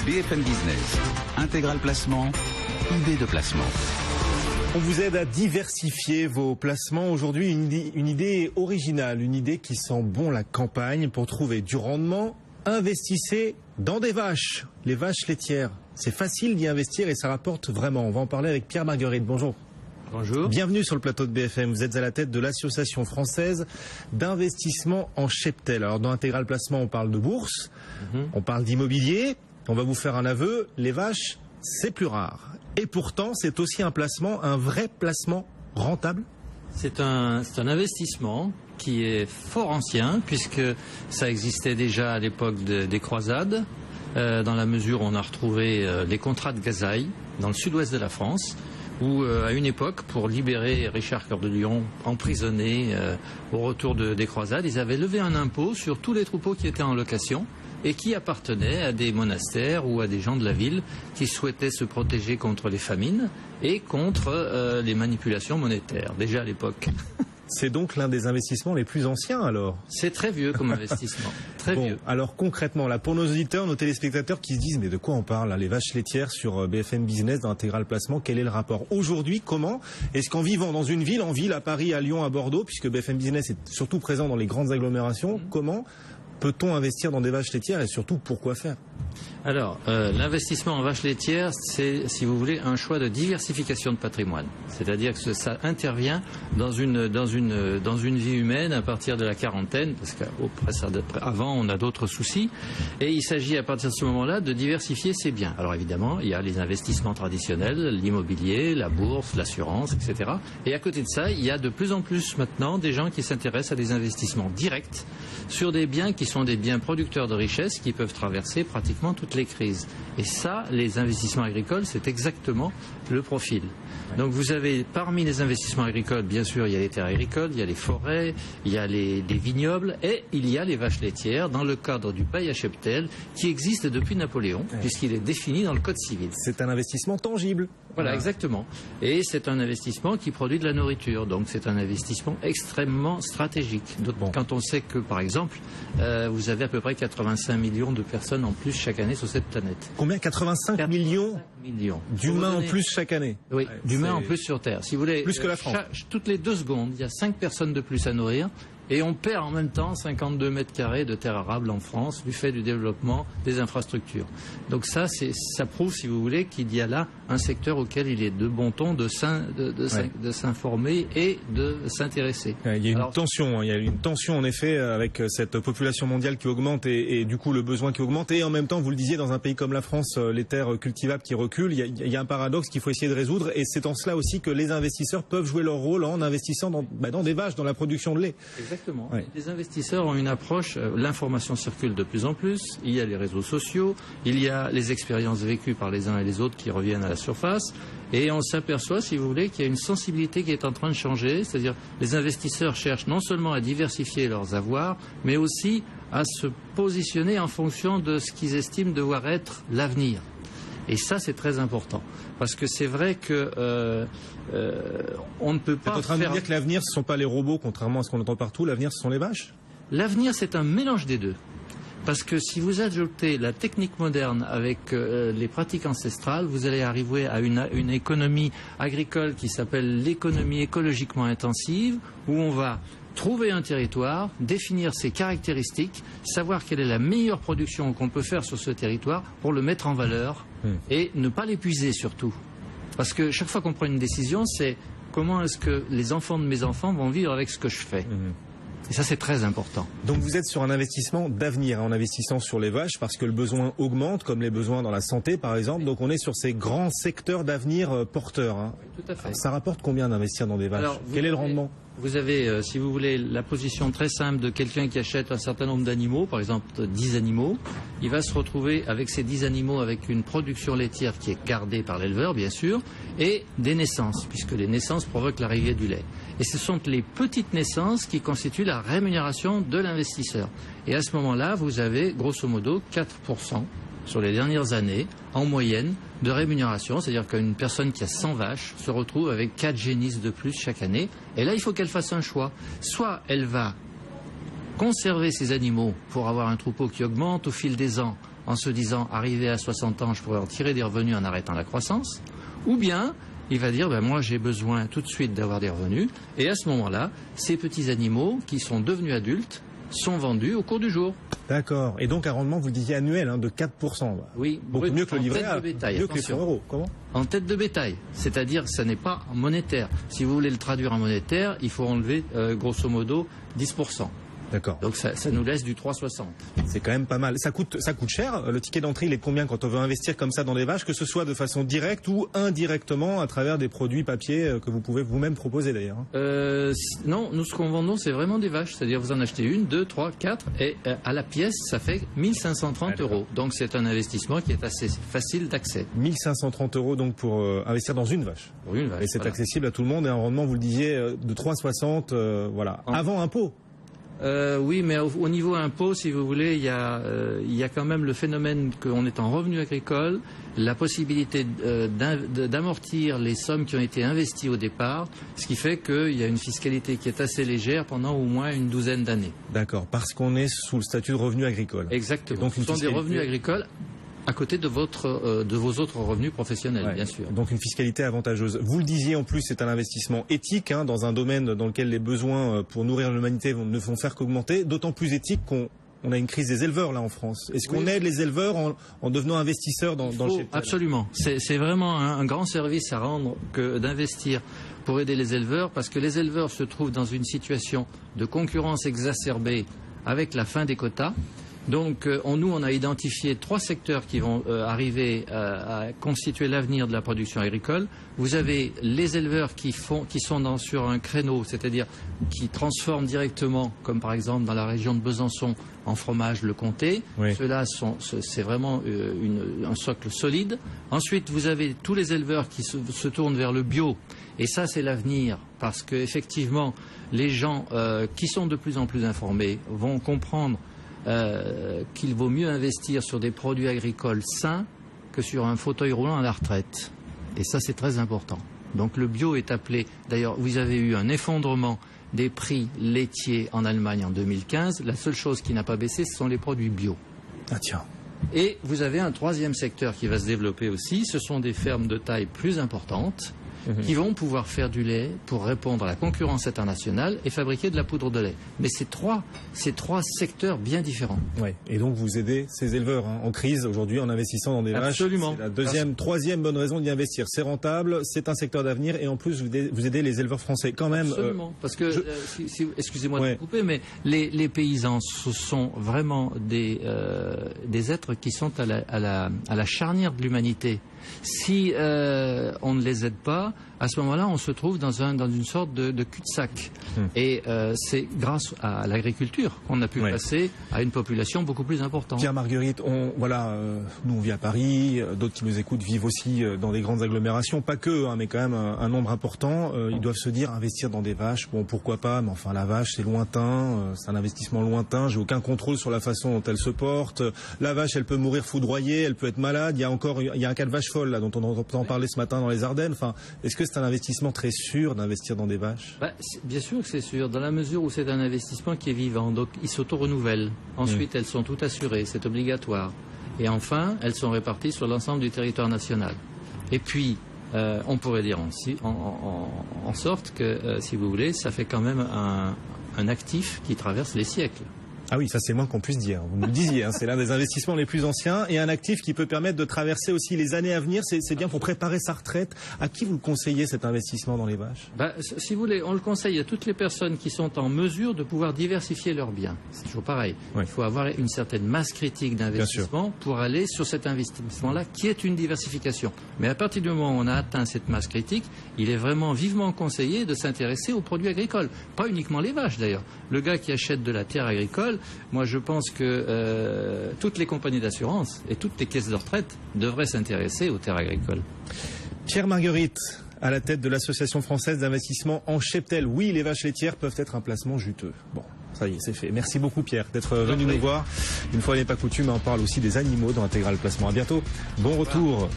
BFM Business, Intégral Placement, idée de placement. On vous aide à diversifier vos placements. Aujourd'hui, une idée originale, une idée qui sent bon la campagne. Pour trouver du rendement, investissez dans des vaches, les vaches laitières. C'est facile d'y investir et ça rapporte vraiment. On va en parler avec Pierre Marguerite. Bonjour. Bonjour. Bienvenue sur le plateau de BFM. Vous êtes à la tête de l'Association française d'investissement en cheptel. Alors dans Intégral Placement, on parle de bourse, on parle d'immobilier. On va vous faire un aveu, les vaches, c'est plus rare. Et pourtant, c'est aussi un placement, un vrai placement rentable. C'est un investissement qui est fort ancien, puisque ça existait déjà à l'époque des croisades, dans la mesure où on a retrouvé les contrats de gazaille dans le sud-ouest de la France, où à une époque, pour libérer Richard Cœur de Lion, emprisonné au retour des croisades, ils avaient levé un impôt sur tous les troupeaux qui étaient en location et qui appartenaient à des monastères ou à des gens de la ville qui souhaitaient se protéger contre les famines et contre les manipulations monétaires, déjà à l'époque. C'est donc l'un des investissements les plus anciens alors? C'est très vieux comme investissement, très vieux. Alors concrètement, là, pour nos auditeurs, nos téléspectateurs qui se disent mais de quoi on parle là, les vaches laitières sur BFM Business dans Intégral Placement, quel est le rapport? Aujourd'hui, comment est-ce qu'en vivant dans une ville, à Paris, à Lyon, à Bordeaux, puisque BFM Business est surtout présent dans les grandes agglomérations, comment peut-on investir dans des vaches laitières et surtout pourquoi faire? Alors, l'investissement en vaches laitières, c'est, si vous voulez, un choix de diversification de patrimoine. C'est-à-dire que ça intervient dans une vie humaine à partir de la quarantaine, parce qu'avant, on a d'autres soucis. Et il s'agit à partir de ce moment-là de diversifier ses biens. Alors évidemment, il y a les investissements traditionnels, l'immobilier, la bourse, l'assurance, etc. Et à côté de ça, il y a de plus en plus maintenant des gens qui s'intéressent à des investissements directs sur des biens qui sont des biens producteurs de richesse qui peuvent traverser pratiquement toutes les crises. Et ça, les investissements agricoles, c'est exactement le profil. Donc vous avez, parmi les investissements agricoles, bien sûr, il y a les terres agricoles, il y a les forêts, il y a les vignobles et il y a les vaches laitières dans le cadre du bail à cheptel qui existe depuis Napoléon, puisqu'il est défini dans le Code civil. C'est un investissement tangible. Voilà, exactement. Et c'est un investissement qui produit de la nourriture. Donc c'est un investissement extrêmement stratégique. Quand on sait que, par exemple, vous avez à peu près 85 millions de personnes en plus chaque année sur cette planète. Combien? 85 millions d'humains en plus chaque année? Oui, d'humains en plus sur Terre. Si vous voulez, plus que la France. Toutes les 2 secondes, il y a 5 personnes de plus à nourrir. Et on perd en même temps 52 mètres carrés de terre arable en France du fait du développement des infrastructures. Donc ça prouve, si vous voulez, qu'il y a là un secteur auquel il est de bon ton de s'informer et de s'intéresser. Il y a une tension en effet avec cette population mondiale qui augmente et du coup le besoin qui augmente. Et en même temps, vous le disiez, dans un pays comme la France, les terres cultivables qui reculent, il y a un paradoxe qu'il faut essayer de résoudre. Et c'est en cela aussi que les investisseurs peuvent jouer leur rôle en investissant dans des vaches, dans la production de lait. Exactement. Les investisseurs ont une approche, l'information circule de plus en plus, il y a les réseaux sociaux, il y a les expériences vécues par les uns et les autres qui reviennent à la surface, et on s'aperçoit, si vous voulez, qu'il y a une sensibilité qui est en train de changer, c'est-à-dire les investisseurs cherchent non seulement à diversifier leurs avoirs, mais aussi à se positionner en fonction de ce qu'ils estiment devoir être l'avenir. Et ça, c'est très important. Parce que c'est vrai que on ne peut pas. Vous êtes en train de dire que l'avenir, ce ne sont pas les robots, contrairement à ce qu'on entend partout. L'avenir, ce sont les vaches? L'avenir, c'est un mélange des deux. Parce que si vous ajoutez la technique moderne avec les pratiques ancestrales, vous allez arriver à une économie agricole qui s'appelle l'économie écologiquement intensive, où on va trouver un territoire, définir ses caractéristiques, savoir quelle est la meilleure production qu'on peut faire sur ce territoire pour le mettre en valeur et ne pas l'épuiser surtout. Parce que chaque fois qu'on prend une décision, c'est comment est-ce que les enfants de mes enfants vont vivre avec ce que je fais. Et ça, c'est très important. Donc vous êtes sur un investissement d'avenir, en investissant sur les vaches, parce que le besoin augmente, comme les besoins dans la santé, par exemple. Donc on est sur ces grands secteurs d'avenir porteurs. Oui, tout à fait. Alors, ça rapporte combien d'investir dans des vaches? Quel est le rendement? Vous avez, si vous voulez, la position très simple de quelqu'un qui achète un certain nombre d'animaux, par exemple 10 animaux. Il va se retrouver avec ces 10 animaux avec une production laitière qui est gardée par l'éleveur, bien sûr, et des naissances, puisque les naissances provoquent l'arrivée du lait. Et ce sont les petites naissances qui constituent la rémunération de l'investisseur. Et à ce moment-là, vous avez grosso modo 4% sur les dernières années, en moyenne, de rémunération. C'est-à-dire qu'une personne qui a 100 vaches se retrouve avec 4 génisses de plus chaque année. Et là, il faut qu'elle fasse un choix. Soit elle va conserver ces animaux pour avoir un troupeau qui augmente au fil des ans en se disant arrivé à 60 ans, je pourrais en tirer des revenus en arrêtant la croissance, ou bien il va dire moi j'ai besoin tout de suite d'avoir des revenus, et à ce moment-là, ces petits animaux qui sont devenus adultes sont vendus au cours du jour. D'accord. Et donc un rendement, vous le disiez, annuel de 4%. Oui, beaucoup mieux que le livret A, mieux que les 100 euros. Comment? En tête de bétail, c'est-à-dire ça n'est pas monétaire. Si vous voulez le traduire en monétaire, il faut enlever grosso modo 10%. D'accord. Donc ça nous laisse du 3,60. C'est quand même pas mal. Ça coûte cher. Le ticket d'entrée, il est de combien quand on veut investir comme ça dans les vaches, que ce soit de façon directe ou indirectement à travers des produits papier que vous pouvez vous-même proposer d'ailleurs? Non, nous ce qu'on vend, c'est vraiment des vaches. C'est-à-dire vous en achetez 1, 2, 3, 4 et à la pièce, ça fait 1530 euros. Donc c'est un investissement qui est assez facile d'accès. 1530 euros donc pour investir dans une vache. Pour une vache. Et c'est accessible à tout le monde et un rendement, vous le disiez, de 3,60, voilà. Avant impôt. Oui, mais au niveau impôt, si vous voulez, il y a quand même le phénomène qu'on est en revenu agricole, la possibilité d'amortir les sommes qui ont été investies au départ, ce qui fait qu'il y a une fiscalité qui est assez légère pendant au moins une douzaine d'années. D'accord, parce qu'on est sous le statut de revenu agricole. Exactement. Donc, ce sont des revenus agricoles à côté de vos autres revenus professionnels, bien sûr. Donc une fiscalité avantageuse. Vous le disiez en plus, c'est un investissement éthique dans un domaine dans lequel les besoins pour nourrir l'humanité ne vont faire qu'augmenter, d'autant plus éthique qu'on a une crise des éleveurs là en France. Est-ce qu'on aide les éleveurs en devenant investisseurs dans le cheptel? Absolument. C'est vraiment un grand service à rendre que d'investir pour aider les éleveurs, parce que les éleveurs se trouvent dans une situation de concurrence exacerbée avec la fin des quotas. Donc on a identifié 3 secteurs qui vont arriver à constituer l'avenir de la production agricole. Vous avez les éleveurs qui sont sur un créneau, c'est-à-dire qui transforment directement, comme par exemple dans la région de Besançon, en fromage le comté. Oui. Ceux-là, c'est vraiment un socle solide. Ensuite, vous avez tous les éleveurs qui se tournent vers le bio. Et ça, c'est l'avenir, parce qu'effectivement, les gens qui sont de plus en plus informés vont comprendre qu'il vaut mieux investir sur des produits agricoles sains que sur un fauteuil roulant à la retraite. Et ça, c'est très important. Donc le bio est appelé... D'ailleurs, vous avez eu un effondrement des prix laitiers en Allemagne en 2015. La seule chose qui n'a pas baissé, ce sont les produits bio. Ah tiens. Et vous avez un 3e secteur qui va se développer aussi. Ce sont des fermes de taille plus importante qui vont pouvoir faire du lait pour répondre à la concurrence internationale et fabriquer de la poudre de lait. Mais c'est trois secteurs bien différents. Ouais. Et donc vous aidez ces éleveurs en crise aujourd'hui en investissant dans des vaches. Absolument. C'est la troisième bonne raison d'y investir. C'est rentable, c'est un secteur d'avenir et en plus vous aidez les éleveurs français quand même. Absolument. Parce que, excusez-moi de vous couper, mais les paysans, ce sont vraiment des êtres qui sont à la charnière de l'humanité. Si on ne les aide pas, à ce moment-là, on se trouve dans une sorte de cul-de-sac. Et c'est grâce à l'agriculture qu'on a pu passer à une population beaucoup plus importante. Pierre Marguerite, nous on vit à Paris, d'autres qui nous écoutent vivent aussi dans des grandes agglomérations, pas que, mais quand même un nombre important. Ils doivent se dire, investir dans des vaches, bon pourquoi pas, mais enfin la vache c'est lointain, c'est un investissement lointain, j'ai aucun contrôle sur la façon dont elle se porte. La vache elle peut mourir foudroyée, elle peut être malade, il y a un cas de vache folle là dont on entend parler ce matin dans les Ardennes. Enfin, est-ce que c'est un investissement très sûr d'investir dans des vaches? Bien sûr que c'est sûr, dans la mesure où c'est un investissement qui est vivant, donc ils s'auto-renouvellent. Ensuite, elles sont toutes assurées, c'est obligatoire. Et enfin, elles sont réparties sur l'ensemble du territoire national. Et puis, on pourrait dire en sorte que, si vous voulez, ça fait quand même un actif qui traverse les siècles. Ah oui, ça c'est moins qu'on puisse dire. Vous nous le disiez, c'est l'un des investissements les plus anciens et un actif qui peut permettre de traverser aussi les années à venir. C'est bien pour préparer sa retraite. À qui vous le conseillez cet investissement dans les vaches? Si vous voulez, on le conseille à toutes les personnes qui sont en mesure de pouvoir diversifier leurs biens. C'est toujours pareil. Oui. Il faut avoir une certaine masse critique d'investissement pour aller sur cet investissement-là qui est une diversification. Mais à partir du moment où on a atteint cette masse critique, il est vraiment vivement conseillé de s'intéresser aux produits agricoles. Pas uniquement les vaches d'ailleurs. Le gars qui achète de la terre agricole, moi je pense que toutes les compagnies d'assurance et toutes les caisses de retraite devraient s'intéresser aux terres agricoles. Pierre Marguerite, à la tête de l'Association française d'investissement en cheptel. Oui, les vaches laitières peuvent être un placement juteux. Bon, ça y est, c'est fait. Merci beaucoup Pierre d'être venu nous voir. Une fois n'est pas coutume, on parle aussi des animaux dans Intégral Placement. À bientôt. Bon retour.